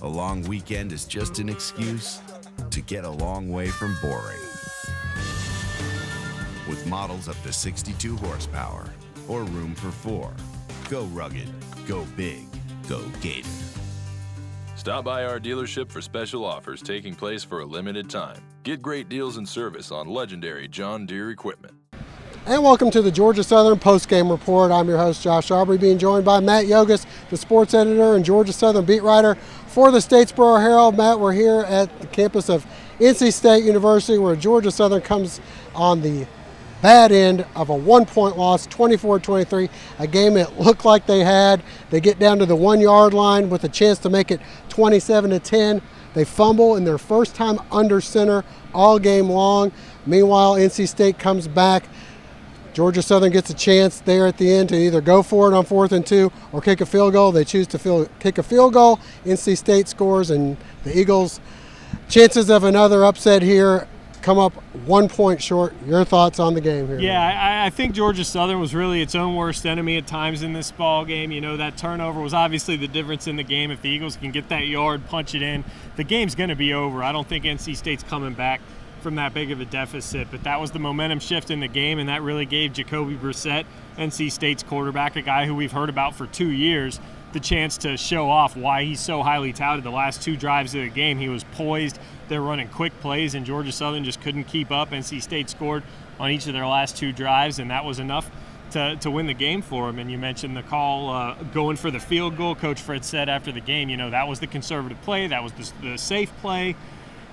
A long weekend is just an excuse to get a long way from boring. With models up to 62 horsepower or room for 4. Go rugged, go big, go Gator. Stop by our dealership for special offers taking place for a limited time. Get great deals and service on legendary John Deere equipment. And welcome to the Georgia Southern Postgame Report. I'm your host, Josh Aubrey, being joined by Matt Yogus, the sports editor and Georgia Southern beat writer for the Statesboro Herald. Matt, we're here at the campus of NC State University, where Georgia Southern comes on the bad end of a 1-point loss, 24-23, a game it looked like they had. They get down to the 1-yard line with a chance to make it 27-10. They fumble in their first time under center all game long. Meanwhile, NC State comes back. Georgia Southern gets a chance there at the end to either go for it on 4th and 2 or kick a field goal. They choose to kick a field goal. NC State scores, and the Eagles' chances of another upset here come up 1 point short. Your thoughts on the game here? Yeah, I think Georgia Southern was really its own worst enemy at times in this ball game. You know, that turnover was obviously the difference in the game. If the Eagles can get that yard, punch it in, the game's going to be over. I don't think NC State's coming back from that big of a deficit, but that was the momentum shift in the game, and that really gave Jacoby Brissett, NC State's quarterback, a guy who we've heard about for 2 years, the chance to show off why he's so highly touted. The last 2 drives of the game, he was poised. They're running quick plays, and Georgia Southern just couldn't keep up. NC State scored on each of their last 2 drives, and that was enough to win the game for him. And you mentioned the call going for the field goal. Coach Fritz said after the game, you know, that was the conservative play, that was the safe play,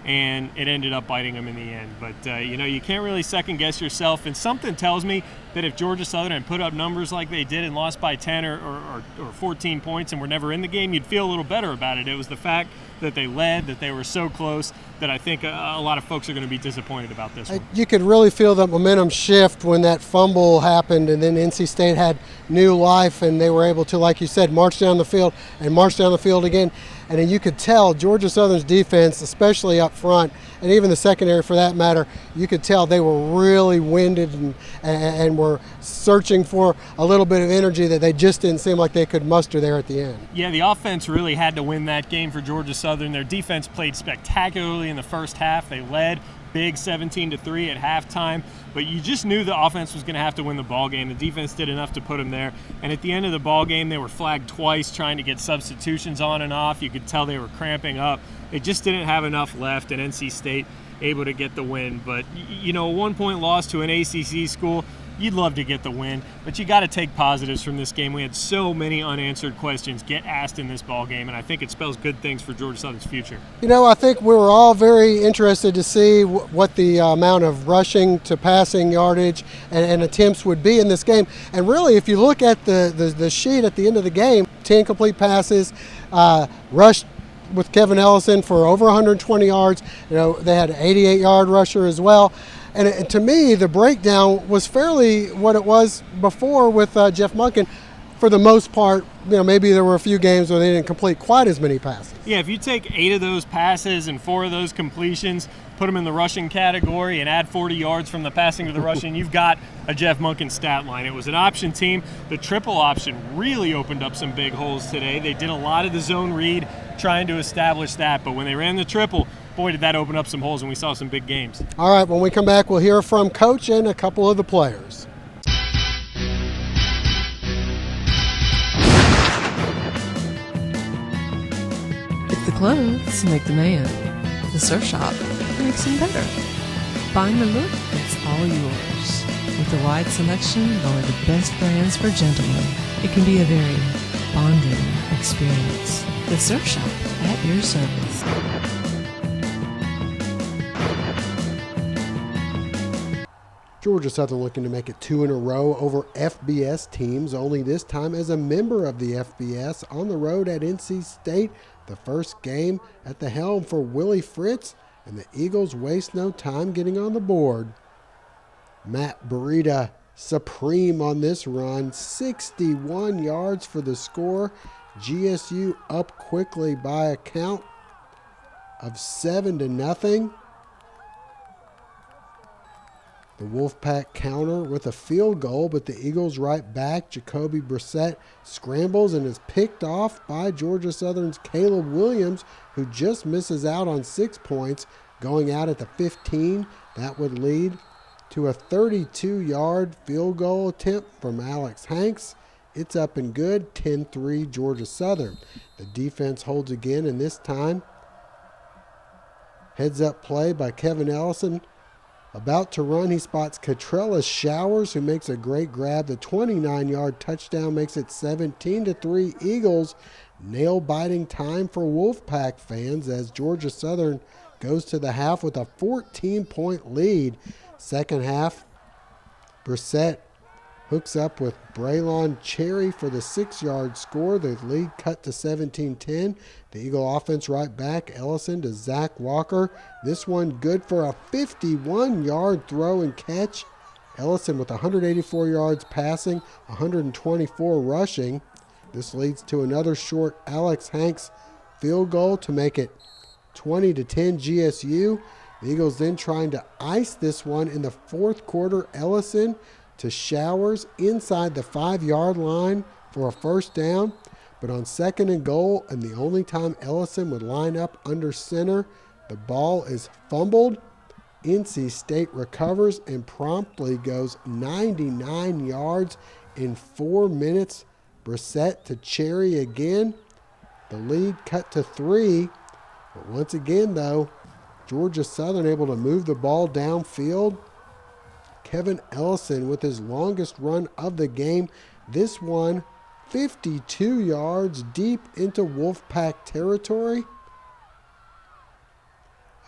and it ended up biting them in the end. But, you know, you can't really second-guess yourself, and something tells me that if Georgia Southern had put up numbers like they did and lost by 10 or 14 points and were never in the game, you'd feel a little better about it. It was the fact that they led, that they were so close, that I think a lot of folks are going to be disappointed about this one. You could really feel that momentum shift when that fumble happened, and then NC State had new life, and they were able to, like you said, march down the field and march down the field again. And then you could tell Georgia Southern's defense, especially up front, and even the secondary for that matter, you could tell they were really winded and were searching for a little bit of energy that they just didn't seem like they could muster there at the end. Yeah, the offense really had to win that game for Georgia Southern. Their defense played spectacularly in the first half. They led big 17-3 at halftime, but you just knew the offense was going to have to win the ball game. The defense did enough to put them there, and at the end of the ball game, they were flagged twice trying to get substitutions on and off. You could tell they were cramping up. They just didn't have enough left, and NC State able to get the win. But, you know, a 1-point loss to an ACC school, you'd love to get the win, but you got to take positives from this game. We had so many unanswered questions get asked in this ball game, and I think it spells good things for Georgia Southern's future. You know, I think we were all very interested to see what the amount of rushing to passing yardage and attempts would be in this game. And really, if you look at the sheet at the end of the game, 10 complete passes, rushed with Kevin Ellison for over 120 yards. You know, they had an 88-yard rusher as well. And to me, the breakdown was fairly what it was before with Jeff Monken. For the most part, you know, maybe there were a few games where they didn't complete quite as many passes. Yeah, if you take 8 of those passes and 4 of those completions, put them in the rushing category and add 40 yards from the passing to the rushing, you've got a Jeff Monken stat line. It was an option team. The triple option really opened up some big holes today. They did a lot of the zone read trying to establish that, but when they ran the triple, boy, did that open up some holes, and we saw some big games. All right, when we come back, we'll hear from Coach and a couple of the players. If the clothes make the man, the surf shop makes him better. Find the look that's all yours. With a wide selection of only the best brands for gentlemen, it can be a very bonding experience. The surf shop at your service. Georgia Southern looking to make it 2 in a row over FBS teams, only this time as a member of the FBS on the road at NC State. The first game at the helm for Willie Fritz, and the Eagles waste no time getting on the board. Matt Burita supreme on this run, 61 yards for the score. GSU up quickly by a count of 7-0. The Wolfpack counter with a field goal, but the Eagles right back. Jacoby Brissett scrambles and is picked off by Georgia Southern's Caleb Williams, who just misses out on 6 points, going out at the 15. That would lead to a 32-yard field goal attempt from Alex Hanks. It's up and good, 10-3 Georgia Southern. The defense holds again, and this time, heads-up play by Kevin Ellison. About to run, he spots Catrella Showers, who makes a great grab. The 29-yard touchdown makes it 17-3 Eagles. Nail-biting time for Wolfpack fans as Georgia Southern goes to the half with a 14-point lead. Second half, Brissett hooks up with Braylon Cherry for the 6-yard score. The lead cut to 17-10. The Eagle offense right back. Ellison to Zach Walker. This one good for a 51-yard throw and catch. Ellison with 184 yards passing, 124 rushing. This leads to another short Alex Hanks field goal to make it 20-10 GSU. The Eagles then trying to ice this one in the fourth quarter. Ellison to Showers inside the 5-yard line for a first down. But on second and goal, and the only time Ellison would line up under center, the ball is fumbled. NC State recovers and promptly goes 99 yards in 4 minutes. Brissett to Cherry again. The lead cut to 3. But once again, though, Georgia Southern able to move the ball downfield. Kevin Ellison with his longest run of the game. This one 52 yards deep into Wolfpack territory.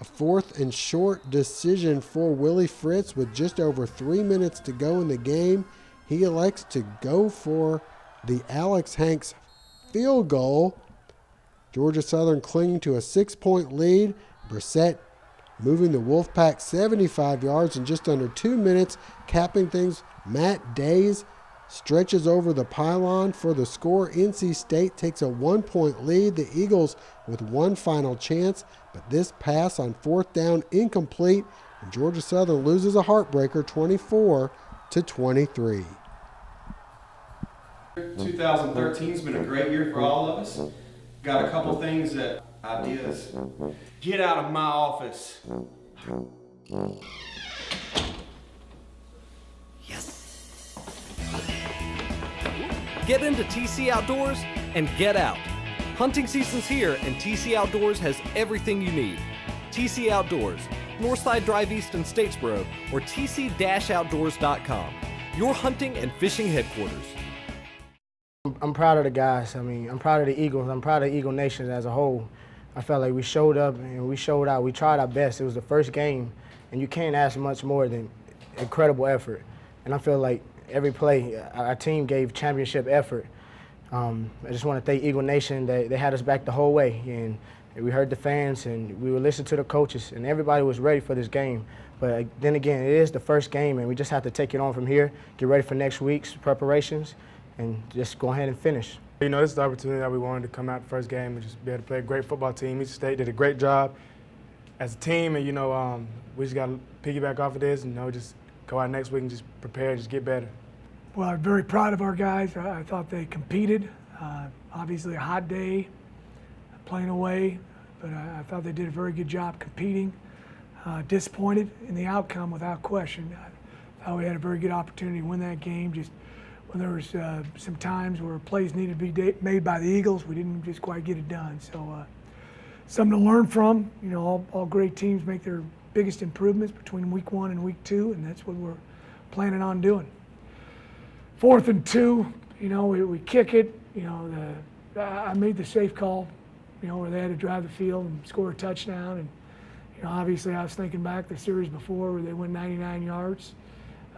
A fourth and short decision for Willie Fritz with just over 3 minutes to go in the game. He elects to go for the Alex Hanks field goal. Georgia Southern clinging to a 6-point lead. Brissett moving the Wolfpack 75 yards in just under 2 minutes, capping things. Matt Days stretches over the pylon for the score. NC State takes a 1-point lead. The Eagles with one final chance, but this pass on fourth down incomplete, and Georgia Southern loses a heartbreaker 24-23. 2013 has been a great year for all of us. Got a couple things ideas. Get out of my office. Get into TC Outdoors and get out. Hunting season's here and TC Outdoors has everything you need. TC Outdoors, Northside Drive East in Statesboro, or tc-outdoors.com, your hunting and fishing headquarters. I'm proud of the guys. I mean, I'm proud of the Eagles. I'm proud of Eagle Nation as a whole. I felt like we showed up and we showed out. We tried our best. It was the first game, and you can't ask much more than incredible effort. And I feel like every play, our team gave championship effort. I just want to thank Eagle Nation. They had us back the whole way, and we heard the fans, and we would listen to the coaches, and everybody was ready for this game. But then again, it is the first game, and we just have to take it on from here, get ready for next week's preparations, and just go ahead and finish. You know, this is the opportunity that we wanted to come out the first game and just be able to play a great football team. Each State did a great job as a team, and, you know, we just got to piggyback off of this and, you know, just go out next week and just prepare and just get better. Well, I'm very proud of our guys. I thought they competed. Obviously a hot day, playing away, but I thought they did a very good job competing. Disappointed in the outcome without question. I thought we had a very good opportunity to win that game. Just when there was some times where plays needed to be made by the Eagles, we didn't just quite get it done. So something to learn from. You know, all great teams make their biggest improvements between week 1 and week 2, and that's what we're planning on doing. 4th and 2, you know, we kick it. You know, I made the safe call, you know, where they had to drive the field and score a touchdown. And, you know, obviously I was thinking back the series before where they went 99 yards.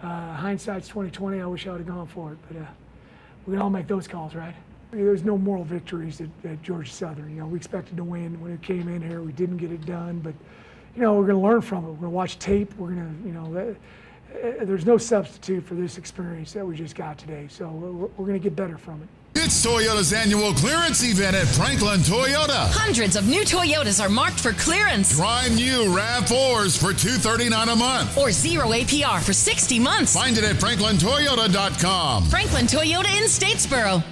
Hindsight's 20/20. I wish I would have gone for it, but we can all make those calls, right? There's no moral victories at Georgia Southern. You know, we expected to win when it came in here. We didn't get it done, but, you know, we're going to learn from it. We're going to watch tape. We're going to, you know, there's no substitute for this experience that we just got today. So we're going to get better from it. It's Toyota's annual clearance event at Franklin Toyota. Hundreds of new Toyotas are marked for clearance. Drive new RAV4s for $239 a month. Or 0 APR for 60 months. Find it at franklintoyota.com. Franklin Toyota in Statesboro.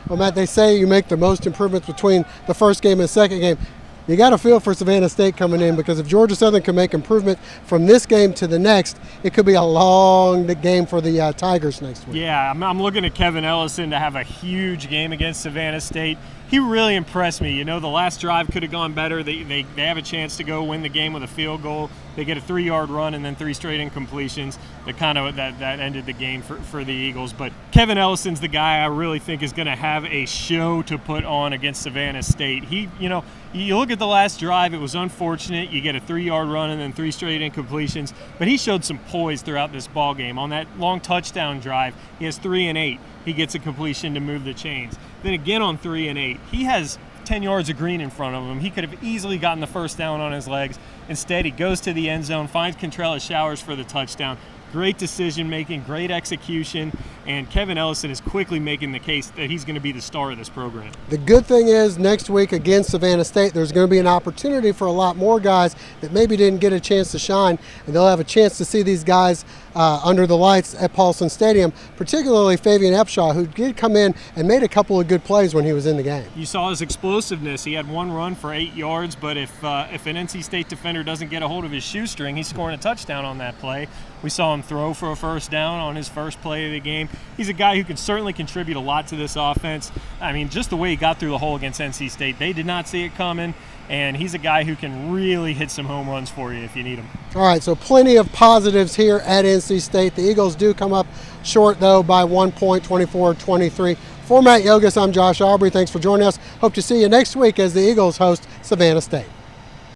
Well, Matt, they say you make the most improvements between the first game and the second game. You got to feel for Savannah State coming in, because if Georgia Southern can make improvement from this game to the next, it could be a long game for the Tigers next week. Yeah, I'm looking at Kevin Ellison to have a huge game against Savannah State. He really impressed me. You know, the last drive could have gone better. They have a chance to go win the game with a field goal. They get a 3-yard run and then 3 straight incompletions that ended the game for the Eagles. But Kevin Ellison's the guy I really think is going to have a show to put on against Savannah State. You look at the last drive, it was unfortunate. You get a 3-yard run and then 3 straight incompletions. But he showed some poise throughout this ball game. On that long touchdown drive, he has 3 and 8. He gets a completion to move the chains. Then again on 3 and 8, he has 10 yards of green in front of him. He could have easily gotten the first down on his legs. Instead, he goes to the end zone, finds Contrella Showers for the touchdown. Great decision making, great execution, and Kevin Ellison is quickly making the case that he's going to be the star of this program. The good thing is, next week against Savannah State, there's going to be an opportunity for a lot more guys that maybe didn't get a chance to shine, and they'll have a chance to see these guys under the lights at Paulson Stadium, particularly Fabian Epshaw, who did come in and made a couple of good plays when he was in the game. You saw his explosiveness. He had 1 run for 8 yards, but if an NC State defender doesn't get a hold of his shoestring, he's scoring a touchdown on that play. We saw him throw for a first down on his first play of the game. He's a guy who can certainly contribute a lot to this offense. I mean, just the way he got through the hole against NC State, they did not see it coming, and he's a guy who can really hit some home runs for you if you need him. All right, so plenty of positives here at NC State. The Eagles do come up short, though, by 1 point, 24-23. For Matt Yogus, I'm Josh Aubrey. Thanks for joining us. Hope to see you next week as the Eagles host Savannah State.